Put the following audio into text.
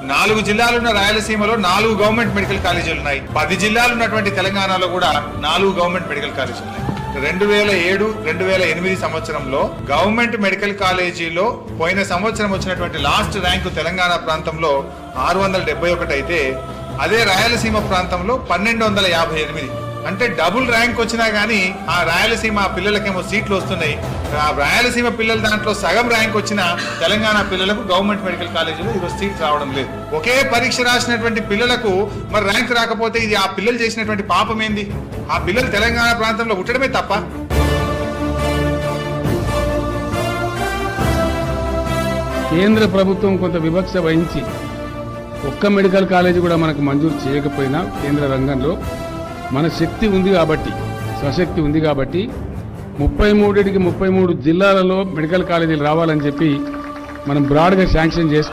4 జిల్లాలున్న రాయలసీమలో 4 government medical కాలేజీలు ఉన్నాయి. 10 జిల్లాలు ఉన్నటువంటి తెలంగాణలో కూడా 4 గవర్నమెంట్ మెడికల్ కాలేజీలు ఉన్నాయి. 2007-2008 సంవత్సరంలో గవర్నమెంట్ మెడికల్ కాలేజీలో పోయిన సంవత్సరం వచ్చినటువంటి లాస్ట్ ర్యాంకు తెలంగాణ ప్రాంతంలో 671 అయితే అదే రాయలసీమ ప్రాంతంలో 1258. అంటే డబుల్ ర్యాంక్ వచ్చినా గానీ ఆ రాయలసీమ పిల్లలకేమో సీట్లు వస్తున్నాయి. ఆ రాయలసీమ పిల్లల దాంట్లో సగం ర్యాంక్ వచ్చిన తెలంగాణ పిల్లలకు గవర్నమెంట్ మెడికల్ కాలేజీలో ఈరోజు సీట్ రావడం లేదు. ఒకే పరీక్ష రాసినటువంటి పిల్లలకు మరి ర్యాంక్ రాకపోతే ఇది ఆ పిల్లలు చేసినటువంటి పాపం ఏంది? ఆ పిల్లలు తెలంగాణ ప్రాంతంలో పుట్టడమే తప్ప. కేంద్ర ప్రభుత్వం కొంత వివక్ష వహించి ఒక్క మెడికల్ కాలేజీ కూడా మనకు మంజూరు చేయకపోయినా కేంద్ర రంగంలో మన శక్తి ఉంది కాబట్టి, స్వశక్తి ఉంది కాబట్టి 33 జిల్లాలలో మెడికల్ కాలేజీలు రావాలని చెప్పి మనం బ్రాడ్గా శాంక్షన్ చేసుకుంటాం.